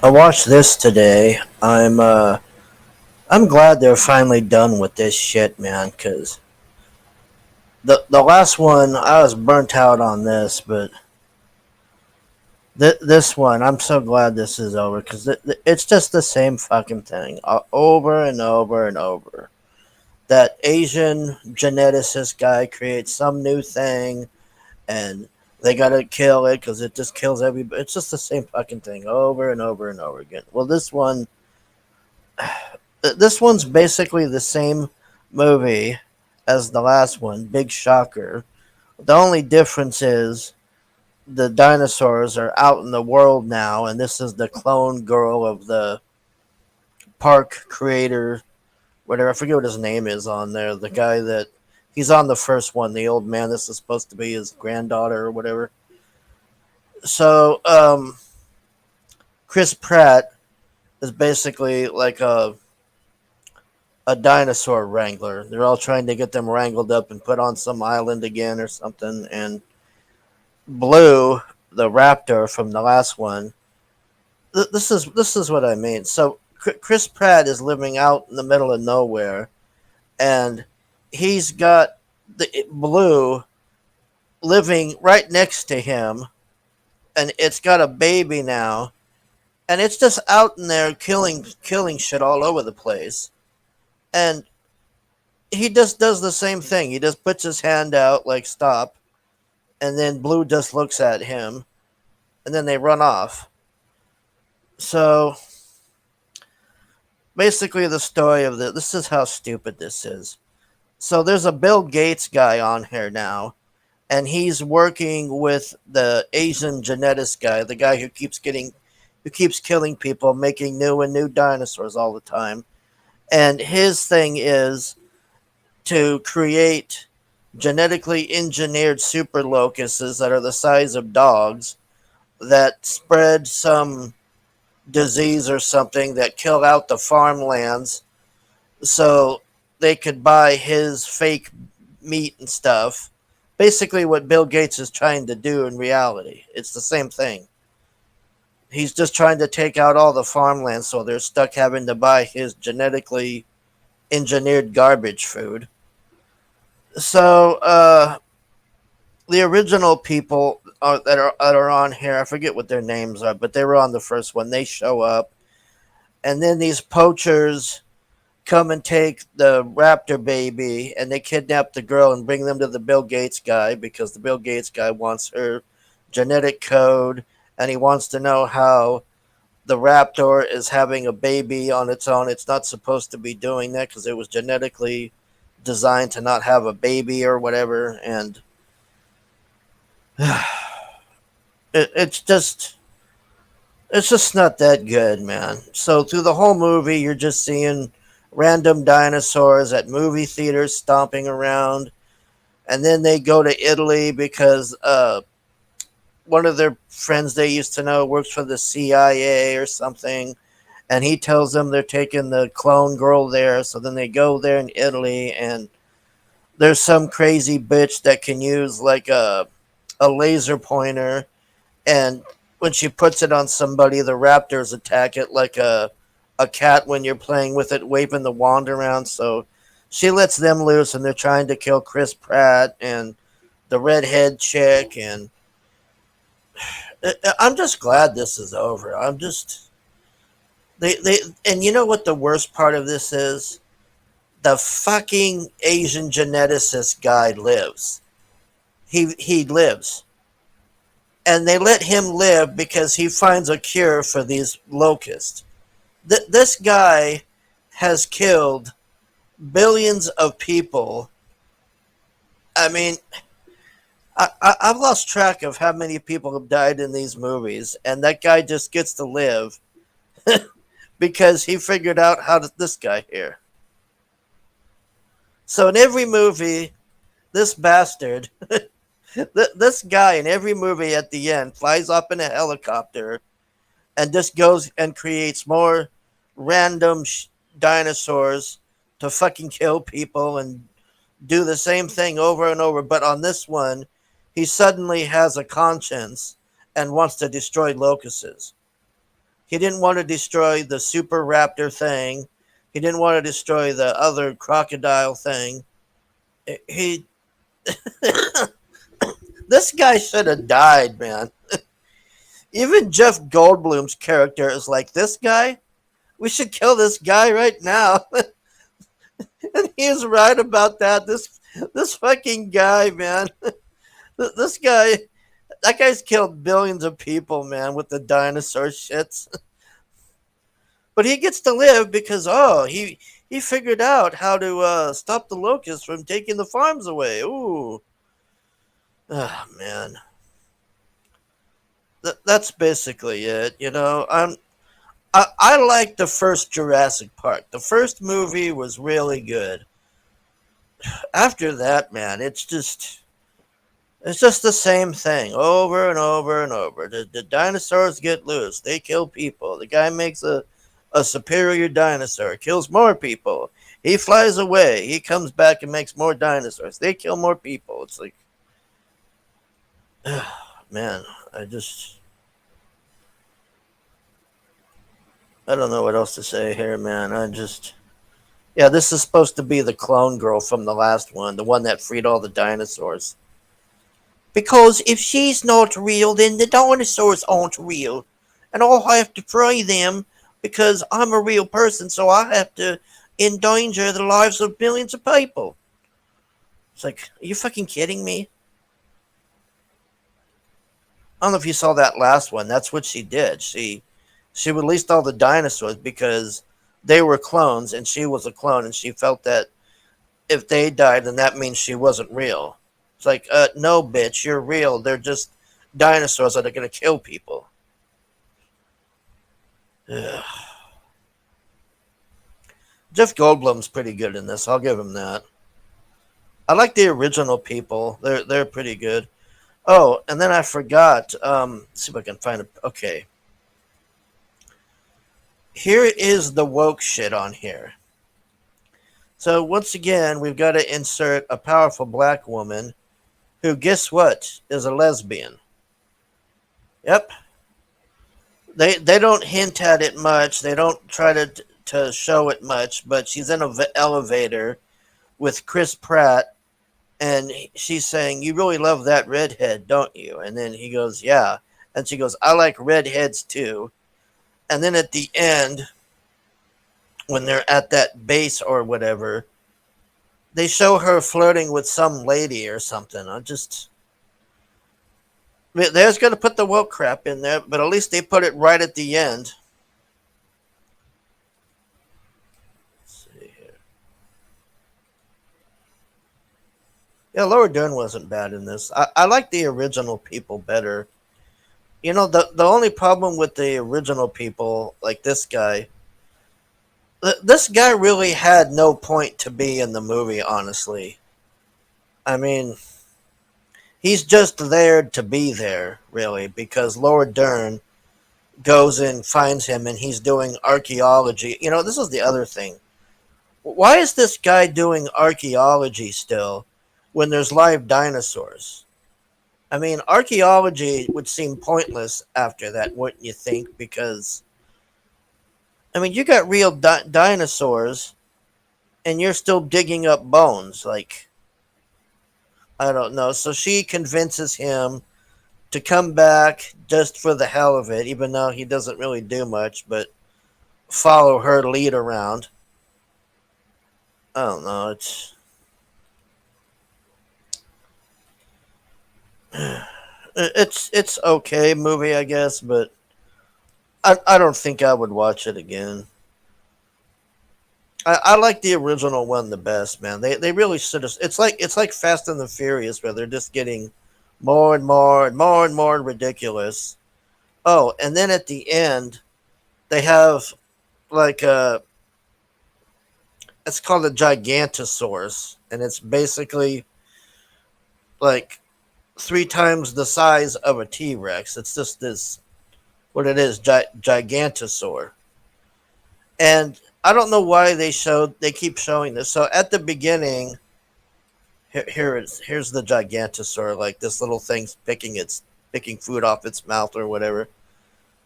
I watched this today. I'm glad they're finally done with this shit, man. Cause the last one I was burnt out on this, but this one I'm so glad this is over because it's just the same fucking thing over and over and over. That Asian geneticist guy creates some new thing, and they gotta kill it because it just kills everybody. It's just the same fucking thing over and over and over again. Well, this one's basically the same movie as the last one. Big shocker. The only difference is the dinosaurs are out in the world now, and this is the clone girl of the park creator, whatever. I forget what his name is on there. The guy that he's on the first one, the old man. This is supposed to be his granddaughter or whatever. So, Chris Pratt is basically like a dinosaur wrangler. They're all trying to get them wrangled up and put on some island again or something. And Blue, the raptor from the last one, this is what I mean. So Chris Pratt is living out in the middle of nowhere, and he's got the Blue living right next to him, and it's got a baby now, and it's just out in there killing shit all over the place. And he just does the same thing. He just puts his hand out like stop, and then Blue just looks at him, and then they run off. So basically, the story of this is how stupid this is. So there's a Bill Gates guy on here now, and he's working with the Asian genetics guy, the guy who keeps killing people, making new and new dinosaurs all the time. And his thing is to create genetically engineered super locusts that are the size of dogs that spread some disease or something that kill out the farmlands so they could buy his fake meat and stuff. Basically, what Bill Gates is trying to do in reality. It's the same thing. He's just trying to take out all the farmland so they're stuck having to buy his genetically engineered garbage food. So, the original people that are on here, I forget what their names are, but they were on the first one. They show up, and then these poachers come and take the raptor baby, and they kidnap the girl and bring them to the Bill Gates guy because the Bill Gates guy wants her genetic code, and he wants to know how the raptor is having a baby on its own. It's not supposed to be doing that because it was genetically designed to not have a baby or whatever, and it's just it's just not that good, man. So through the whole movie, you're just seeing random dinosaurs at movie theaters stomping around, and then they go to Italy because one of their friends they used to know works for the CIA or something, and he tells them they're taking the clone girl there. So then they go there in Italy, and there's some crazy bitch that can use like a laser pointer, and when she puts it on somebody, the raptors attack it like a cat when you're playing with it, waving the wand around. So she lets them loose, and they're trying to kill Chris Pratt and the redhead chick. And I'm just glad this is over. I'm just they and you know what the worst part of this is? The fucking Asian geneticist guy lives. He lives, and they let him live because he finds a cure for these locusts. This guy has killed billions of people. I mean, I've lost track of how many people have died in these movies, and that guy just gets to live because he figured out how to this guy here. So in every movie, this bastard, this guy in every movie at the end flies up in a helicopter and just goes and creates more random dinosaurs to fucking kill people and do the same thing over and over. But on this one, he suddenly has a conscience and wants to destroy locusts. He didn't want to destroy the super raptor thing. He didn't want to destroy the other crocodile thing. He This guy should have died, man. Even Jeff Goldblum's character is like, this guy? We should kill this guy right now. And he's right about that. This fucking guy, man. This guy, that guy's killed billions of people, man, with the dinosaur shits. But he gets to live because he figured out how to stop the locusts from taking the farms away. Ooh, man, that's basically it. I like the first Jurassic Park. The first movie was really good. After that, man, it's just the same thing over and over and over. The dinosaurs get loose. They kill people. The guy makes a superior dinosaur, kills more people. He flies away. He comes back and makes more dinosaurs. They kill more people. It's like, man, I don't know what else to say here, man. Yeah, this is supposed to be the clone girl from the last one, the one that freed all the dinosaurs. Because if she's not real, then the dinosaurs aren't real. And I'll have to free them because I'm a real person, so I have to endanger the lives of millions of people. It's like, are you fucking kidding me? I don't know if you saw that last one. That's what she did. She released all the dinosaurs because they were clones and she was a clone, and she felt that if they died, then that means she wasn't real. It's like, no, bitch, you're real. They're just dinosaurs that are going to kill people. Ugh. Jeff Goldblum's pretty good in this. I'll give him that. I like the original people. They're pretty good. Oh, and then I forgot. See if I can find it. Okay, here is the woke shit on here. So once again, we've got to insert a powerful black woman who, guess what, is a lesbian. Yep. They don't hint at it much. They don't try to show it much, but she's in an elevator with Chris Pratt, and she's saying, "You really love that redhead, don't you?" And then he goes, "Yeah." And she goes, "I like redheads too." And then at the end, when they're at that base or whatever, they show her flirting with some lady or something. There's going to put the woke crap in there, but at least they put it right at the end. Let's see here. Yeah, Laura Dern wasn't bad in this. I like the original people better. The only problem with the original people, like this guy really had no point to be in the movie, honestly. I mean, he's just there to be there, really, because Laura Dern goes and finds him and he's doing archaeology. This is the other thing. Why is this guy doing archaeology still when there's live dinosaurs? I mean, archaeology would seem pointless after that, wouldn't you think? Because, I mean, you got real dinosaurs and you're still digging up bones. Like, I don't know. So she convinces him to come back just for the hell of it, even though he doesn't really do much, but follow her lead around. I don't know. It's okay movie, I guess, but I don't think I would watch it again. I like the original one the best, man. They really should have. It's like Fast and the Furious, where they're just getting more and more and more and more ridiculous. Oh, and then at the end, they have like it's called a Gigantosaurus, and it's basically like three times the size of a T Rex. It's just this what it is, Gigantosaur. And I don't know why they keep showing this. So at the beginning, here's the Gigantosaur, like this little thing's picking food off its mouth or whatever.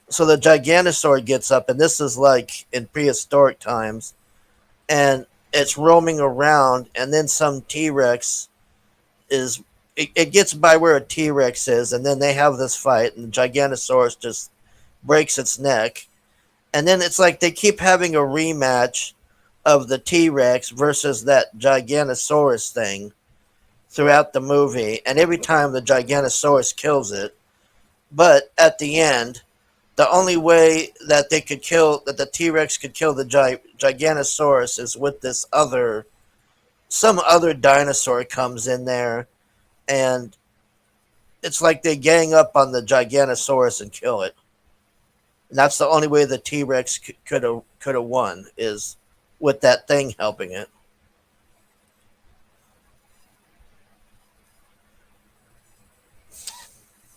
So the Giganosaur gets up, and this is like in prehistoric times, and it's roaming around, and then some T Rex is. It gets by where a T Rex is, and then they have this fight, and the Giganosaurus just breaks its neck. And then it's like they keep having a rematch of the T Rex versus that Giganosaurus thing throughout the movie. And every time the Giganosaurus kills it. But at the end, the only way that that the T Rex could kill the Giganosaurus is with this some other dinosaur comes in there, and it's like they gang up on the Giganosaurus and kill it. And that's the only way the T Rex could have won is with that thing helping it.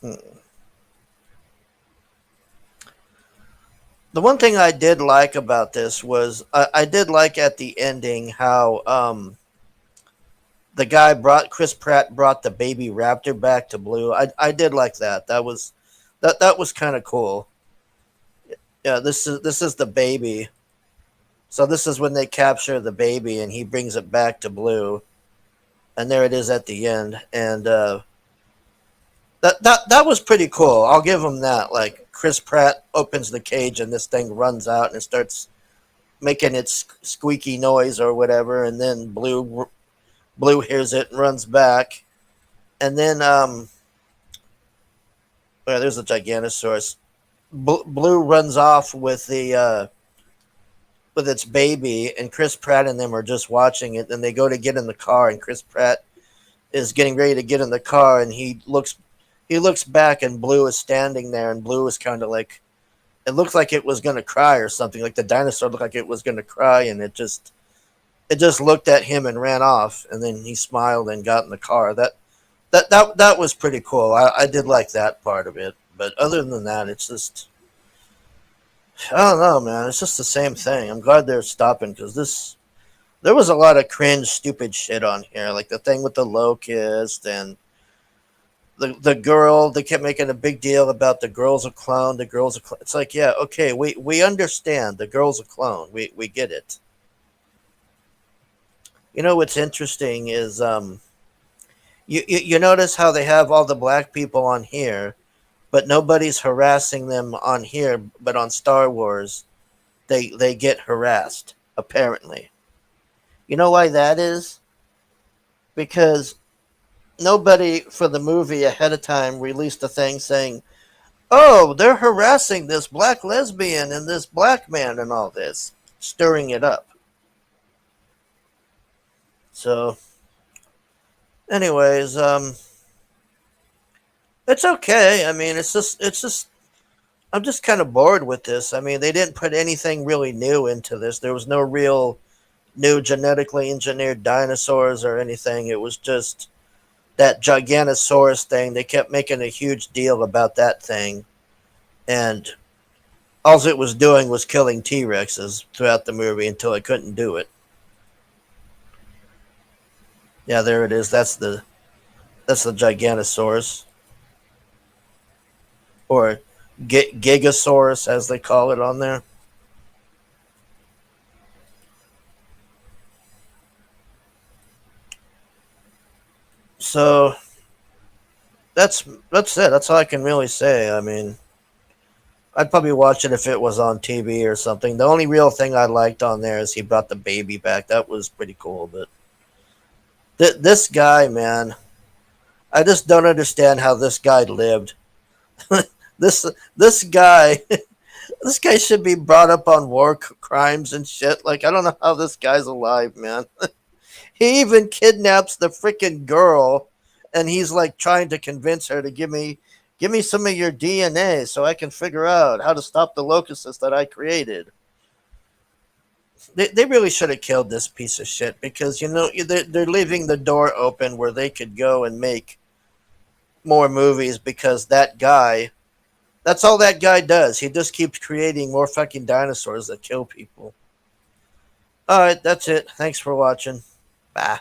Hmm. The one thing I did like about this was I did like at the ending how the guy brought Chris Pratt brought the baby raptor back to Blue. I did like that. That was kind of cool. Yeah, this is the baby. So this is when they capture the baby and he brings it back to Blue, and there it is at the end. And that was pretty cool. I'll give him that. Like Chris Pratt opens the cage and this thing runs out and it starts making its squeaky noise or whatever, and then Blue hears it and runs back, and then well, there's a Giganosaurus. Blue runs off with its baby, and Chris Pratt and them are just watching it. And they go to get in the car, and Chris Pratt is getting ready to get in the car, and he looks back, and Blue is standing there, and Blue is kind of like it looked like it was going to cry or something. Like the dinosaur looked like it was going to cry, and it just looked at him and ran off. And then he smiled and got in the car. That was pretty cool. I did like that part of it. But other than that, it's just I don't know, man. It's just the same thing. I'm glad they're stopping because there was a lot of cringe, stupid shit on here, like the thing with the locust and the girl. They kept making a big deal about the girl's a clone. The girl's a clone. It's like, yeah, okay, we understand the girl's a clone. We get it. You know what's interesting is you notice how they have all the black people on here, but nobody's harassing them on here. But on Star Wars, they get harassed apparently. You know why that is? Because nobody for the movie ahead of time released a thing saying, "Oh, they're harassing this black lesbian and this black man and all this," stirring it up. So, anyways, it's okay. I mean, it's just I'm just kind of bored with this. I mean, they didn't put anything really new into this. There was no real new genetically engineered dinosaurs or anything. It was just that Giganosaurus thing. They kept making a huge deal about that thing, and all it was doing was killing T Rexes throughout the movie until it couldn't do it. Yeah, there it is. That's the Giganosaurus, or Gigasaurus as they call it on there. So that's it. That's all I can really say. I mean, I'd probably watch it if it was on TV or something. The only real thing I liked on there is he brought the baby back. That was pretty cool. But this guy, man, I just don't understand how this guy lived. this this guy, this guy should be brought up on crimes and shit. Like I don't know how this guy's alive, man. He even kidnaps the freaking girl, and he's like trying to convince her to give me some of your DNA so I can figure out how to stop the locusts that I created. They really should have killed this piece of shit because they're leaving the door open where they could go and make more movies because that's all that guy does. He just keeps creating more fucking dinosaurs that kill people. All right, that's it. Thanks for watching. Bye.